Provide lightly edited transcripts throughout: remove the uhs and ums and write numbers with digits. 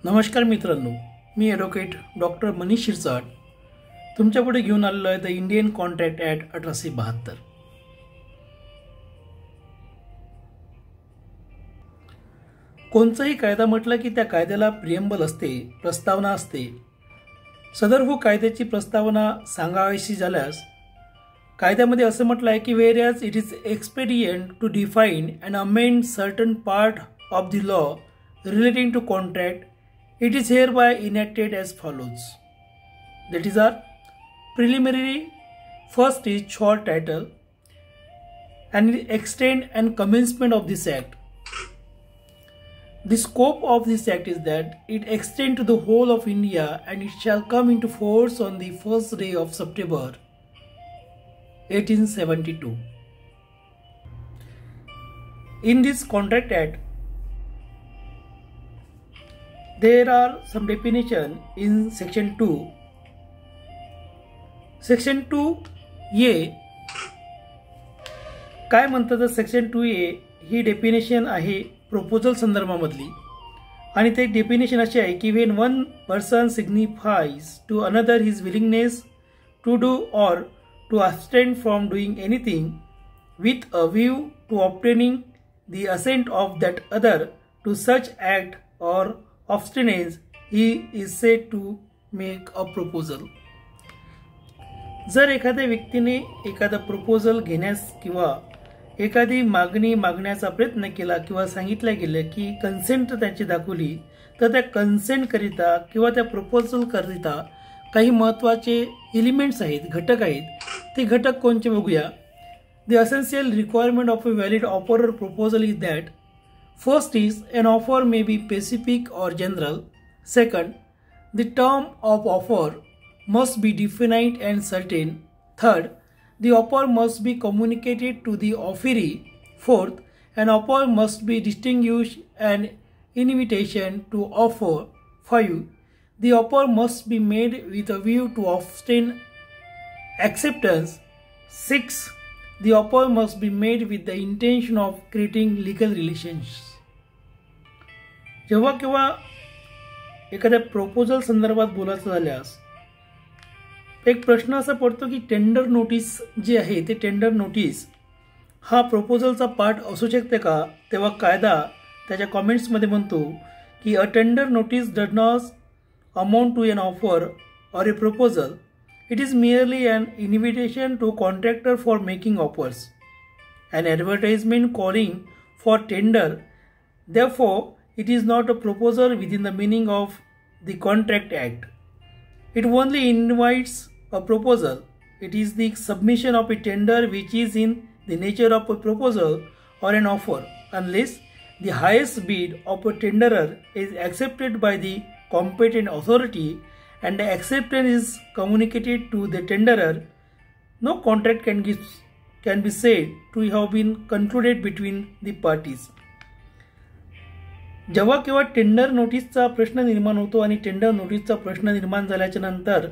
नमस्कार मित्रांनो, मी advocate doctor Manish Shirsat तुमच्यापुढे घेऊन आलेलो आहे द इंडियन कॉन्ट्रॅक्ट ॲक्ट 1872। कोणताही कायदा म्हटलं की त्या कायद्याला प्रिएम्बल असते, प्रस्तावना असते। सदर कायद्याची प्रस्तावना सांगावीशी झाल्यास कायद्यामध्ये असं म्हटलं आहे की whereas it is expedient to define and amend certain part of the law relating to contract, it is hereby enacted as follows. That is our preliminary. First is short title and extent and commencement of this act. The scope of this act is that it extends to the whole of India and it shall come into force on the first day of September 1872. In this contract act, there are some definition in section 2. Section 2A काय म्हणतात तर section 2A ही definition आहे proposal संदर्भामधली आणि ते definition अशी आहे की when one person signifies to another his willingness to do or to abstain from doing anything with a view to obtaining the assent of that other to such act or abstinence, he is said to make a proposal. जर एखाद्या व्यक्तीने एखादा proposal घेण्यास किंवा एखादी मागणी मागण्याचा प्रयत्न केला किंवा सांगितलं गेलं की कन्सेंट त्याची दाखवली तर त्या कन्सेंट करिता किंवा त्या प्रपोजल करिता काही महत्त्वाचे एलिमेंट्स आहेत, घटक आहेत। ते घटक कोणते बघूया। The essential requirement of a valid offer or proposal is that first is an offer may be specific or general. Second, the term of offer must be definite and certain. Third, the offer must be communicated to the offeree. Fourth, an offer must be distinguished an invitation to offer. 5, the offer must be made with a view to obtain acceptance. 6, the offer must be made with the intention of creating legal relations. जेव्हा केव्हा एखाद्या proposal संदर्भात बोलायचं झाल्यास एक प्रश्न असा पडतो की टेंडर नोटीस जी आहे ते टेंडर नोटीस हा प्रपोजलचा पार्ट असू शकते का। तेव्हा कायदा त्याच्या कमेंट्समध्ये म्हणतो की a tender notice does not amount to an offer or a proposal, it is merely an invitation to contractor for making offers, an advertisement calling for tender, therefore it is not a proposal within the meaning of the Contract Act. It only invites a proposal. It is the submission of a tender which is in the nature of a proposal or an offer, unless the highest bid of a tenderer is accepted by the competent authority and the acceptance is communicated to the tenderer. No contract can be said to have been concluded between the parties. जेव्हा केव्हा tender नोटीसचा प्रश्न निर्माण होतो आणि tender नोटीसचा प्रश्न निर्माण झाल्याच्या नंतर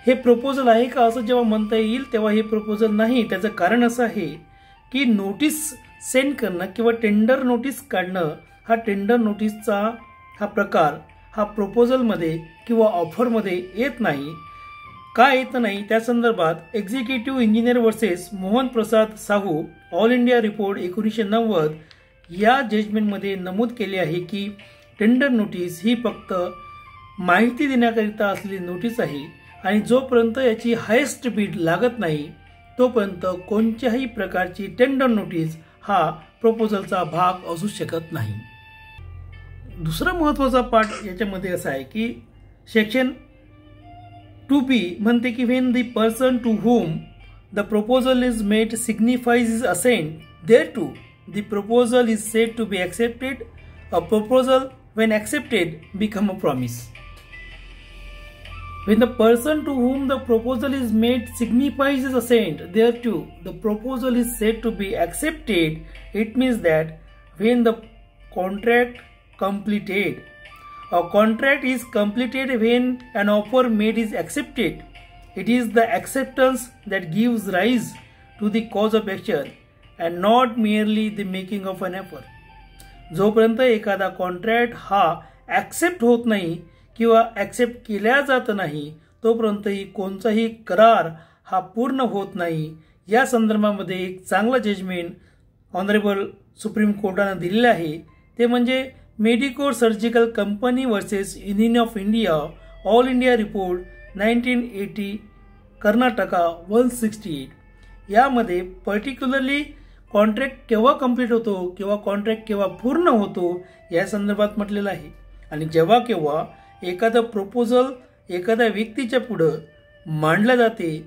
हे प्रपोजल आहे का असं जेव्हा म्हणता येईल तेव्हा हे प्रपोजल नाही। त्याचं कारण असं आहे की नोटीस सेंड करणं किंवा टेंडर नोटीस काढणं हा टेंडर नोटीसचा हा प्रकार हा प्रपोजलमध्ये किंवा ऑफरमध्ये येत नाही। का येत नाही त्या संदर्भात executive engineer versus Mohan Prasad Sahu all India report 1990 या जजमेंटमध्ये नमूद केले आहे की टेंडर नोटीस ही फक्त माहिती देण्याकरिता असलेली नोटीस आहे आणि जोपर्यंत याची हायेस्ट बीड लागत नाही तोपर्यंत कोणत्याही प्रकारची टेंडर नोटीस हा प्रपोजलचा भाग असू शकत नाही। दुसरा महत्त्वाचा पार्ट याच्यामध्ये असा आहे की सेक्शन 2B म्हणते की when the person to whom the proposal is made signifies his assent thereto, the proposal is said to be accepted. A proposal, when accepted, become a promise. When the person to whom the proposal is made signifies his assent thereto, the proposal is said to be accepted. It means that when the contract completed, a contract is completed when an offer made is accepted. It is the acceptance that gives rise to the cause of action and not merely the making of an offer. जोपर्यंत एखादा contract हा accept होत नाही किंवा accept केल्या जात नाही तोपर्यंतही कोणताही करार हा पूर्ण होत नाही. या संदर्भामध्ये एक चांगलं जजमेंट ऑनरेबल सुप्रीम कोर्टानं दिलेलं आहे. ते म्हणजे medico surgical company versus union of India all India report 1980 Karnataka 168. यामध्ये पर्टिक्युलरली कॉन्ट्रॅक्ट केव्हा कंप्लीट होतो किंवा कॉन्ट्रॅक्ट केव्हा पूर्ण होतो या संदर्भात म्हटलेलं आहे. आणि जेव्हा केव्हा एखादं प्रपोजल एखाद्या व्यक्तीच्या पुढं मांडलं जाते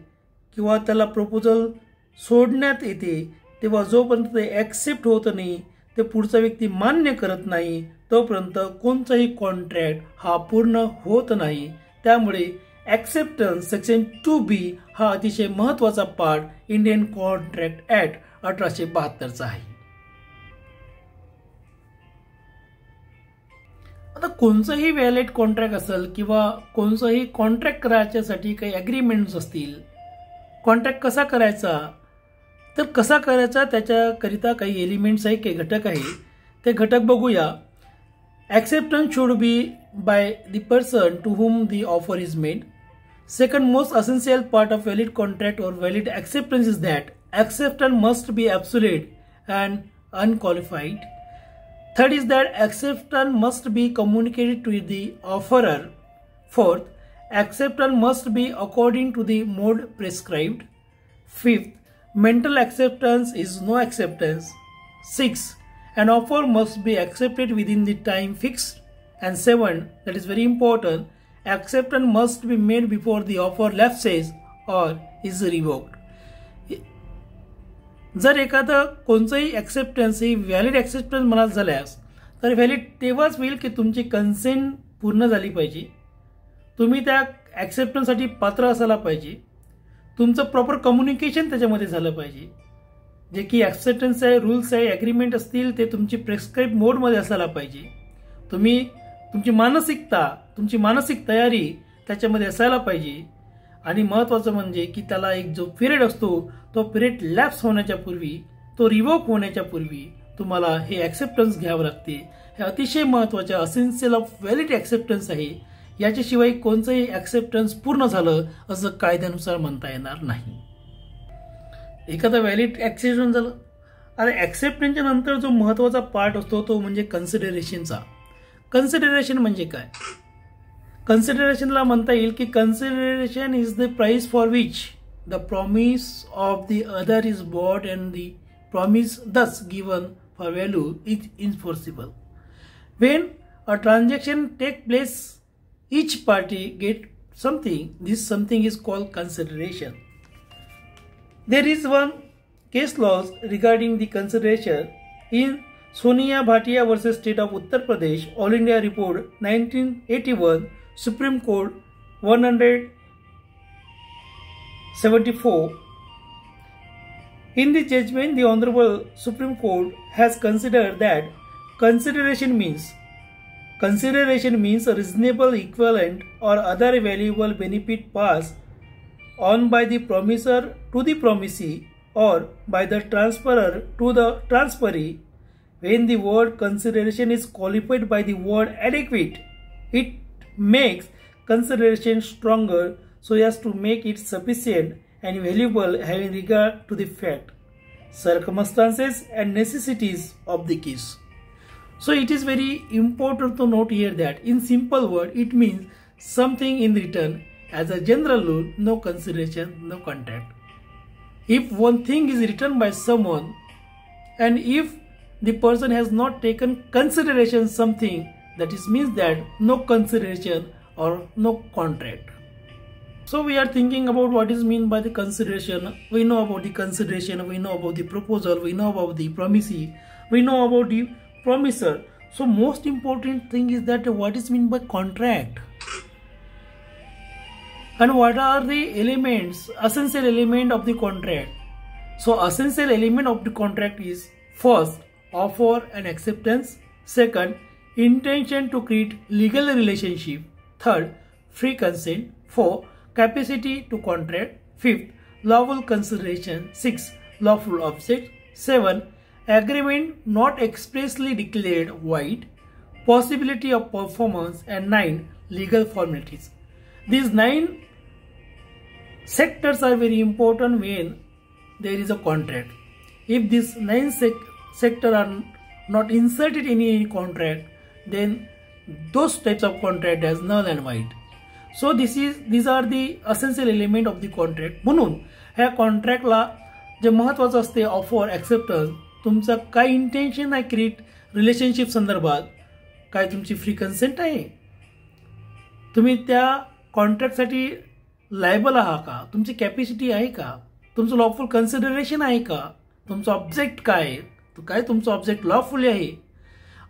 किंवा त्याला प्रपोजल सोडण्यात येते तेव्हा जोपर्यंत ते ॲक्सेप्ट होत नाही, ते पुढचा व्यक्ती मान्य करत नाही तोपर्यंत कोणताही कॉन्ट्रॅक्ट हा पूर्ण होत नाही. त्यामुळे ॲक्सेप्टन्स सेक्शन 2B हा अतिशय महत्त्वाचा पार्ट इंडियन कॉन्ट्रॅक्ट ॲक्ट 1872चा आहे. आता कोणताही व्हॅलिड कॉन्ट्रॅक्ट असेल किंवा कोणताही कॉन्ट्रॅक्ट करायच्यासाठी काही ॲग्रीमेंट्स असतील, कॉन्ट्रॅक्ट कसा करायचा तर कसा करायचा त्याच्याकरिता काही एलिमेंट्स आहे, काही घटक आहे. ते घटक बघूया. Acceptance should be by the person to whom the offer is made. Second most essential part of valid contract or valid acceptance is that acceptance must be absolute and unqualified. Third is that acceptance must be communicated to the offerer. Fourth, acceptance must be according to the mode prescribed. Fifth, mental acceptance is no acceptance. Sixth, an offer must be accepted within the time fixed. And seven, that is very important, acceptance must be made before the offer lapses or is revoked. जर एखादं कोणतंही acceptance ही valid acceptance म्हणाल झाल्यास तर valid तेव्हाच होईल की तुमची कन्सेंट पूर्ण झाली पाहिजे, तुम्ही त्या ॲक्सेप्टन्ससाठी पात्र असायला पाहिजे, तुमचं प्रॉपर कम्युनिकेशन त्याच्यामध्ये झालं पाहिजे, जे की ॲक्सेप्टन्स आहे, रूल्स आहे, ॲग्रीमेंट असतील ते तुमची प्रेस्क्राईब मोडमध्ये असायला पाहिजे, तुम्ही तुमची मानसिक तयारी त्याच्यामध्ये असायला पाहिजे. आणि महत्त्वाचं म्हणजे की त्याला एक जो पिरियड असतो तो पिरियड लॅप्स होण्याच्या पूर्वी, तो रिवोक होण्याच्या पूर्वी तुम्हाला हे ॲक्सेप्टन्स घ्यावं लागते. हे अतिशय महत्त्वाचे असेन्शियल ऑफ व्हॅलिड ॲक्सेप्टन्स आहे. याच्याशिवाय कोणतंही ॲक्सेप्टन्स पूर्ण झालं असं कायद्यानुसार म्हणता येणार नाही. एखादा व्हॅलिड ॲक्सेप्टन्स झालं. आता ॲक्सेप्टन्सच्या नंतर जो महत्त्वाचा पार्ट असतो तो म्हणजे कन्सिडरेशनचा. कन्सिडरेशन म्हणजे काय? कन्सिडरेशनला म्हणता येईल की consideration is the price for which the promise of the other is bought and the promise thus given for value is enforceable. When a transaction take place each party get something. This something is called consideration. There is one case laws regarding the consideration in Sonia Bhatia versus State of Uttar Pradesh, All India Report 1981, Supreme Court 174. In the judgment, the Honorable Supreme Court has considered that consideration means a reasonable equivalent or other valuable benefit passed on by the promisor to the promisee or by the transferor to the transferee. When the word consideration is qualified by the word adequate, it makes consideration stronger so as to make it sufficient and valuable having regard to the fact, circumstances and necessities of the case. So it is very important to note here that in simple word it means something in return. As a general rule, no consideration, no contract. If one thing is written by someone and if the person has not taken consideration something, that is means that no consideration or no contract. So we are thinking about what is meant by the consideration. We know about the consideration, we know about the proposal, we know about the promisee, we know about the promisor. So most important thing is that what is meant by contract and what are the elements, essential element of the contract. So essential element of the contract is first, offer and acceptance. Second, intention to create legal relationship. Third, free consent. Fourth, capacity to contract. Fifth, lawful consideration. Sixth, lawful object. Seven, agreement not expressly declared void. possibility of performance, and 9 legal formalities. These 9 sectors are very important when there is a contract. If these 9 sectors are not inserted in any contract, then those types of contract as null and void. So these are the essential element of the contract. म्हणून ह्या कॉन्ट्रॅक्टला जे महत्त्वाचं असते offer, acceptance, तुमचं काय intention आहे create relationship संदर्भात, काय तुमची फ्री कन्सेंट आहे, तुम्ही त्या कॉन्ट्रॅक्टसाठी लायबल आहात का, तुमची कॅपॅसिटी आहे का, तुमचं लॉफुल कन्सिडरेशन आहे का, तुमचं ऑब्जेक्ट काय आहे, काय तुमचं ऑब्जेक्ट लॉफुली आहे,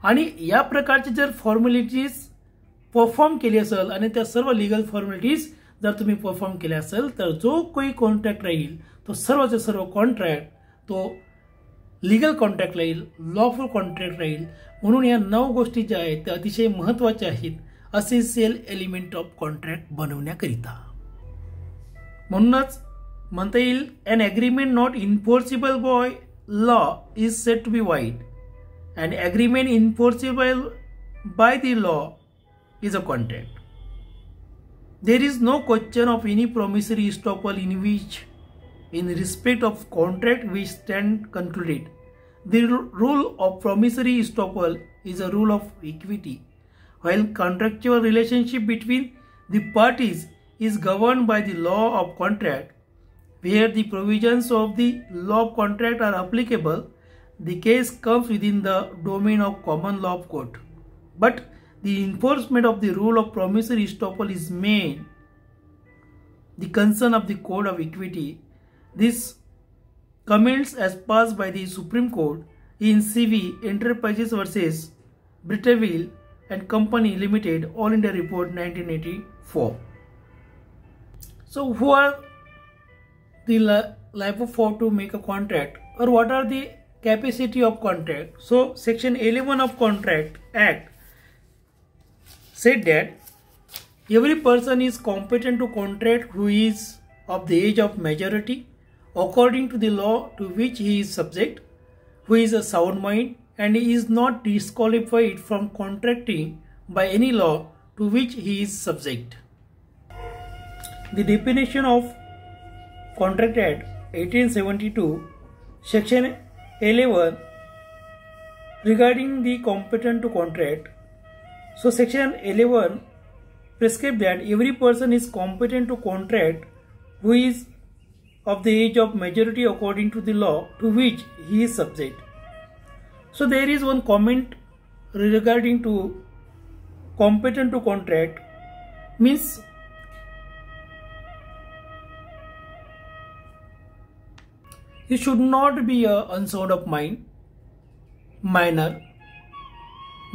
आणि या प्रकारची जर फॉर्मॅलिटीज परफॉर्म केली असेल आणि त्या सर्व लिगल फॉर्मॅलिटीज जर तुम्ही परफॉर्म केल्या असेल तर जो कोई कॉन्ट्रॅक्ट राहील तो सर्वचे सर्व कॉन्ट्रॅक्ट तो लिगल कॉन्ट्रॅक्ट राहील, लॉफुल कॉन्ट्रॅक्ट राहील. म्हणून या 9 गोष्टी ज्या आहेत त्या अतिशय महत्त्वाच्या आहेत असेन्शियल एलिमेंट ऑफ कॉन्ट्रॅक्ट बनवण्याकरिता. म्हणूनच म्हणता येईल an agreement not enforceable by law is said to be void. An agreement enforceable by the law is a contract. There is no question of any promissory estoppel in respect of contract which stand concluded. The rule of promissory estoppel is a rule of equity, while contractual relationship between the parties is governed by the law of contract. Where the provisions of the law of contract are applicable, the case comes within the domain of common law of court. But the enforcement of the rule of promissory estoppel is main the concern of the Code of Equity. This comments as passed by the Supreme Court in CV Enterprises versus Britterville and Company Limited, All India Report 1984. So who are the liable for to make a contract, or what are the capacity of contract? So section 11 of Contract Act said that every person is competent to contract who is of the age of majority according to the law to which he is subject, who is a sound mind, and he is not disqualified from contracting by any law to which he is subject. The definition of Contract Act 1872, Section 11 regarding the competent to contract. So Section 11 prescribes that every person is competent to contract who is of the age of majority according to the law to which he is subject. So there is one comment regarding to competent to contract, means he should not be a unsound of mind, minor,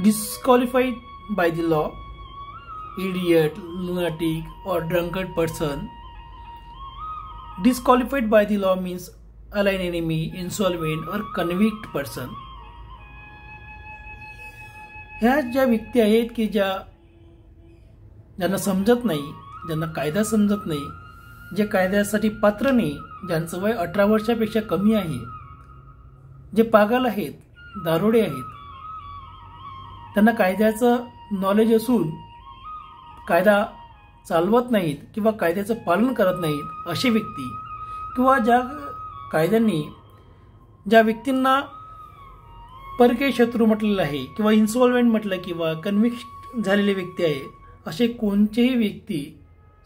disqualified by the law, idiot, lunatic, or drunkard person. Disqualified by the law means alien enemy, insolvent, or convict person. ह्या ज्या व्यक्ती आहेत की ज्यांना समजत नाही, ज्यांना कायदा समजत नाही, जे कायद्यासाठी पात्र नाही, ज्यांचं वय 18 वर्षापेक्षा कमी आहे, जे पागल आहेत, दारुडे आहेत, त्यांना कायद्याचं नॉलेज असून कायदा चालवत नाहीत किंवा कायद्याचं पालन करत नाहीत असे व्यक्ती, किंवा ज्या कायद्यांनी ज्या व्यक्तींना परकीय शत्रू म्हटलेलं आहे किंवा इन्सॉल्वेंट म्हटलं किंवा कन्व्हिक्ट झालेले व्यक्ती आहे, असे कोणतेही व्यक्ती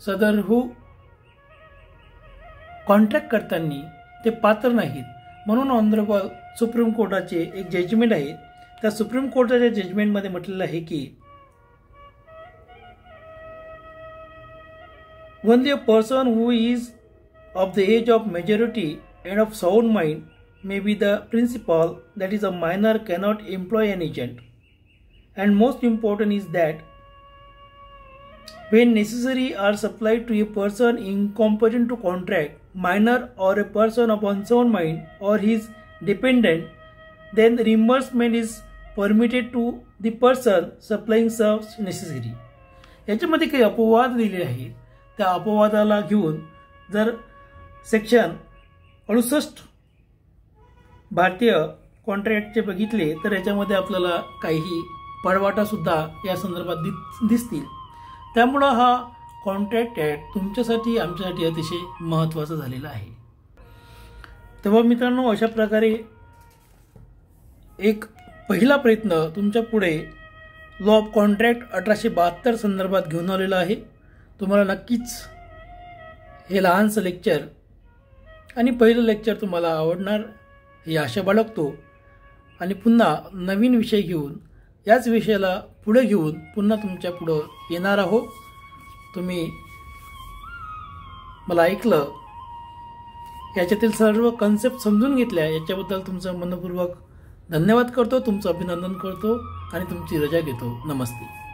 सदरहू कॉन्ट्रॅक्ट करताना ते पात्र नाहीत. म्हणून ऑनरेबल सुप्रीम कोर्टाचे एक जजमेंट आहे, त्या सुप्रीम कोर्टाच्या जजमेंटमध्ये म्हटलेलं आहे की only a person who is of the age of majority and of sound mind may be the principal, that is a minor cannot employ an agent. And most important is that when necessary are supplied to a person incompetent to contract, minor or a person of unsound mind or his dependent, then reimbursement is permitted to the person supplying such necessary. याच्यामध्ये काही अपवाद दिले आहेत, त्या अपवादाला घेऊन जर section 68 भारतीय कॉन्ट्रॅक्टचे बघितले तर याच्यामध्ये आपल्याला काही पळवाटासुद्धा या संदर्भात दिसतील. त्यामुळं हा कॉन्ट्रॅक्ट ॲक्ट तुमच्यासाठी आमच्यासाठी अतिशय महत्त्वाचा झालेला आहे. तेव्हा मित्रांनो, अशा प्रकारे एक पहिला प्रयत्न तुमच्या पुढे लॉ ऑफ कॉन्ट्रॅक्ट 1872 संदर्भात घेऊन आलेला आहे. तुम्हाला नक्कीच हे लहानसं लेक्चर आणि पहिलं लेक्चर तुम्हाला आवडणार ही आशा बाळगतो. आणि पुन्हा नवीन विषय घेऊन याच विषयाला पुढे घेऊन पुन्हा तुमच्या पुढं येणार आहोत. तुम्ही मला ऐकलं, याच्यातील सर्व कन्सेप्ट समजून घेतल्या, याच्याबद्दल तुमचं मनपूर्वक धन्यवाद करतो, तुमचं अभिनंदन करतो आणि तुमची रजा घेतो. नमस्ते.